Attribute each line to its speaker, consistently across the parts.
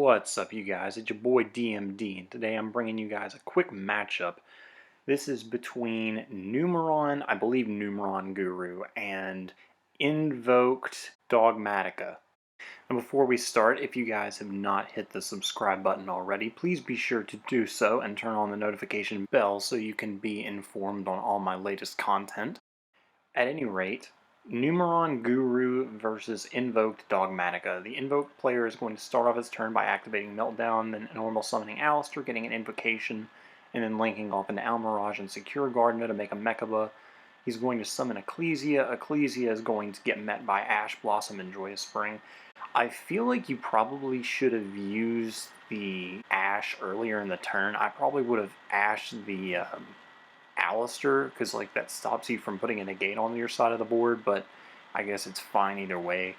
Speaker 1: What's up, you guys? It's your boy DMD, and today I'm bringing you guys a quick matchup. This is between Numeron, I believe Numeron Guru, and Invoked Dogmatika. And before we start, if you guys have not hit the subscribe button already, please be sure to do so and turn on the notification bell so you can be informed on all my latest content. At any rate, Numeron Guru versus Invoked Dogmatika. The Invoked player is going to start off his turn by activating Meltdown, then normal summoning Alistair, getting an Invocation, and then linking off into Almirage and Secure Gardna to make a Mechaba. He's going to summon Ecclesia. Ecclesia is going to get met by Ash Blossom and Joyous Spring. I feel like you probably should have used the Ash earlier in the turn. I probably would have Ashed the Alistair, because like that stops you from putting a negate on your side of the board, but I guess it's fine either way.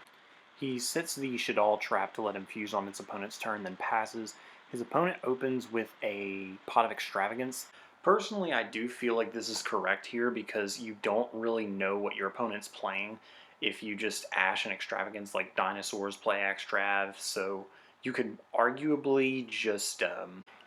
Speaker 1: He sets the Shadal trap to let him fuse on its opponent's turn, then passes. His opponent opens with a Pot of Extravagance. Personally, I do feel like this is correct here because you don't really know what your opponent's playing if you just Ash and Extravagance like dinosaurs play Extrav, so you could arguably just,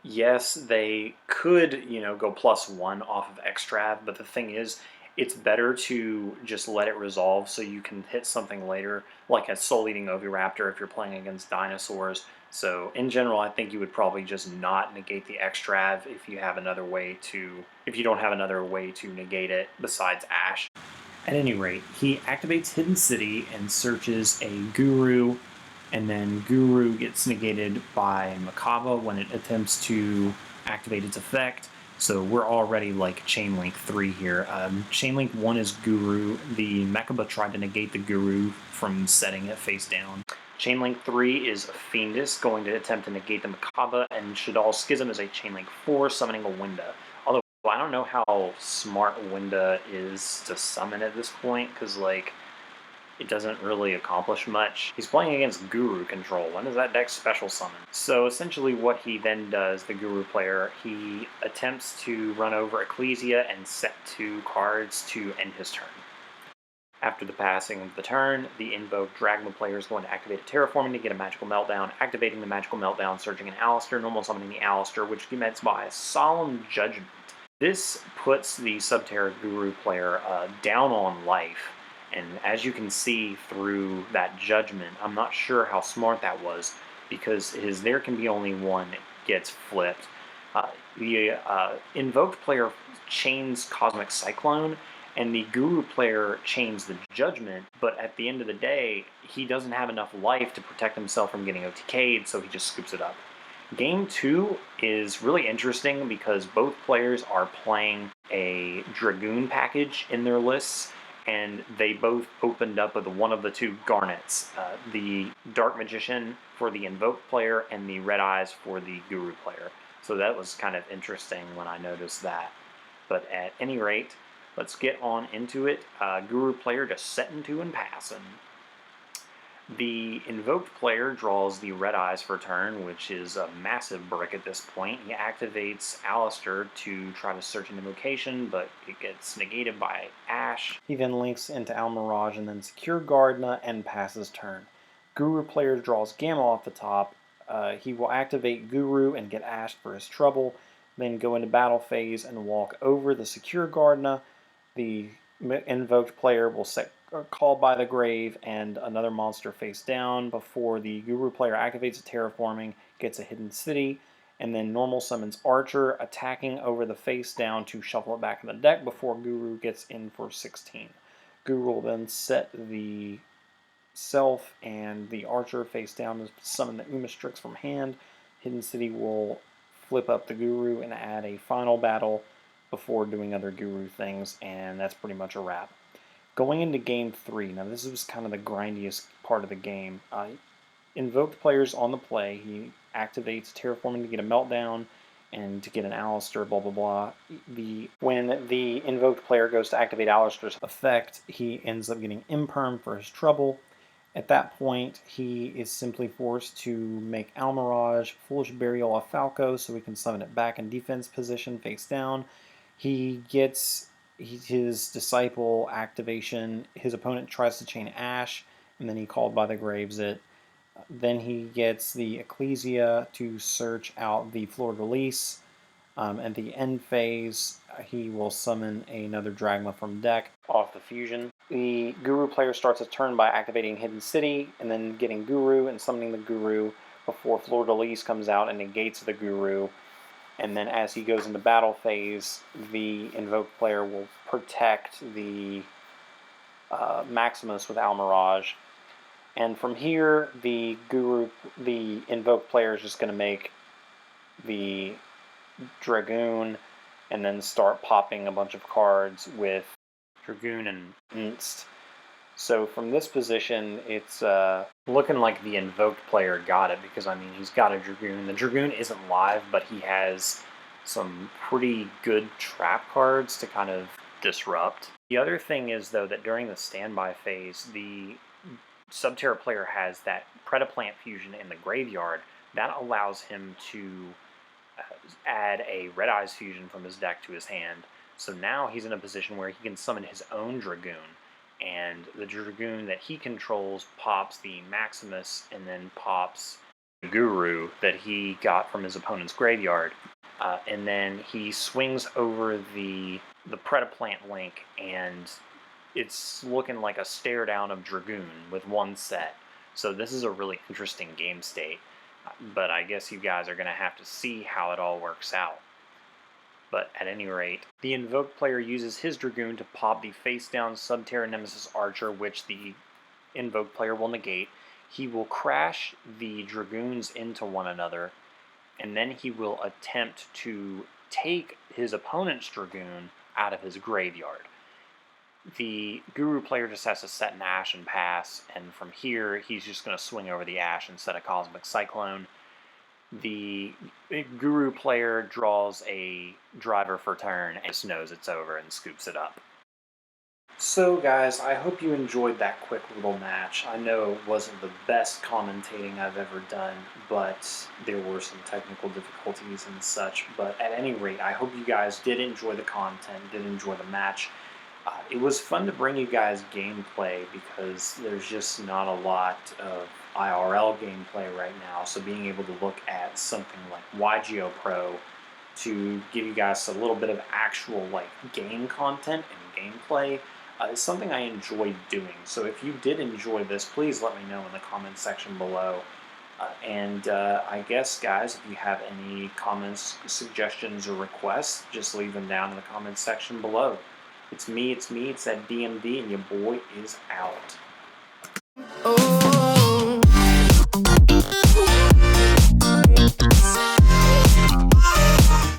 Speaker 1: yes, they could, go +1 off of Extrav, but the thing is, it's better to just let it resolve so you can hit something later, like a Soul Eating Oviraptor if you're playing against dinosaurs. So in general, I think you would probably just not negate the Extrav if you have another way to, if you don't have another way to negate it besides Ash. At any rate, he activates Hidden City and searches a Guru, and then Guru gets negated by Mechaba when it attempts to activate its effect. So we're already like Chainlink 3 here. Chainlink 1 is Guru. The Mechaba tried to negate the Guru from setting it face down. Chainlink 3 is Fiendus, going to attempt to negate the Mechaba, and Shadal Schism is a Chainlink 4, summoning a Winda. Although I don't know how smart Winda is to summon at this point, because like, it doesn't really accomplish much. He's playing against Guru control. When does that deck special summon? So essentially what he then does, the Guru player, he attempts to run over Ecclesia and set 2 cards to end his turn. After the passing of the turn, the Invoked Dragma player is going to activate a Terraforming to get a Magical Meltdown, activating the Magical Meltdown, searching an Alistair, normal summoning the Alistair, which gets by a Solemn Judgment. This puts the Subterra Guru player down on life, and as you can see through that judgment, I'm not sure how smart that was, because his there can be only one gets flipped. The Invoked player chains Cosmic Cyclone, and the Guru player chains the Judgment, but at the end of the day, he doesn't have enough life to protect himself from getting OTK'd, so he just scoops it up. Game 2 is really interesting because both players are playing a Dragoon package in their lists, and they both opened up with one of the 2 Garnets, the Dark Magician for the Invoked player and the Red Eyes for the Guru player. So that was kind of interesting when I noticed that. But at any rate, let's get on into it. Guru player just setting 2 and passing. The Invoked player draws the Red Eyes for turn, which is a massive brick at this point. He activates Alistair to try to search an invocation, but it gets negated by Ash. He then links into Almirage and then Secure Gardna and passes turn. Guru player draws Gamma off the top. He will activate Guru and get Ash for his trouble, then go into battle phase and walk over the Secure Gardna. The Invoked player will set Called by the Grave and another monster face down before the Guru player activates a Terraforming, gets a Hidden City, and then normal summons Archer, attacking over the face down to shuffle it back in the deck before Guru gets in for 16. Guru will then set the Self and the Archer face down to summon the Umastrix from hand. Hidden City will flip up the Guru and add a final battle before doing other Guru things, and that's pretty much a wrap. Going into Game 3, now this was kind of the grindiest part of the game. Invoked players on the play, he activates Terraforming to get a Meltdown and to get an Alistair, blah blah blah. When the Invoked player goes to activate Alistair's effect, he ends up getting Imperm for his trouble. At that point, he is simply forced to make Almirage Foolish Burial of Falco so he can summon it back in defense position face down. He gets his Disciple activation. His opponent tries to chain Ash, and then he Called by the Graves it. Then he gets the Ecclesia to search out the Floored Release. At the end phase, he will summon another Dragma from deck off the fusion. The Guru player starts a turn by activating Hidden City and then getting Guru and summoning the Guru before Floored Release comes out and negates the Guru. And then as he goes into battle phase, the Invoked player will protect the Maximus with Almirage. And from here, the Invoked player is just going to make the Dragoon and then start popping a bunch of cards with Dragoon and Inst. So from this position, it's looking like the Invoked player got it because, I mean, he's got a Dragoon. The Dragoon isn't live, but he has some pretty good trap cards to kind of disrupt. The other thing is, though, that during the standby phase, the Subterra player has that Predaplant fusion in the graveyard. That allows him to add a Red Eyes fusion from his deck to his hand. So now he's in a position where he can summon his own Dragoon. And the Dragoon that he controls pops the Maximus and then pops the Guru that he got from his opponent's graveyard. And then he swings over the Predaplant link, and it's looking like a stare down of Dragoon with one set. So this is a really interesting game state. But I guess you guys are going to have to see how it all works out. But at any rate, the Invoked player uses his Dragoon to pop the face-down Subterra Nemesis Archer, which the Invoked player will negate. He will crash the Dragoons into one another, and then he will attempt to take his opponent's Dragoon out of his graveyard. The Guru player just has to set an Ash and pass, and from here, he's just going to swing over the Ash and set a Cosmic Cyclone. The Guru player draws a driver for turn and just knows it's over and scoops it up. So guys, I hope you enjoyed that quick little match. I know it wasn't the best commentating I've ever done, but there were some technical difficulties and such. But at any rate, I hope you guys did enjoy the content, did enjoy the match. It was fun to bring you guys gameplay because there's just not a lot of IRL gameplay right now, so being able to look at something like YGO Pro to give you guys a little bit of actual game content and gameplay is something I enjoyed doing. So if you did enjoy this, please let me know in the comments section below. And I guess, guys, if you have any comments, suggestions, or requests, just leave them down in the comments section below. It's me, it's that DMD, and your boy is out.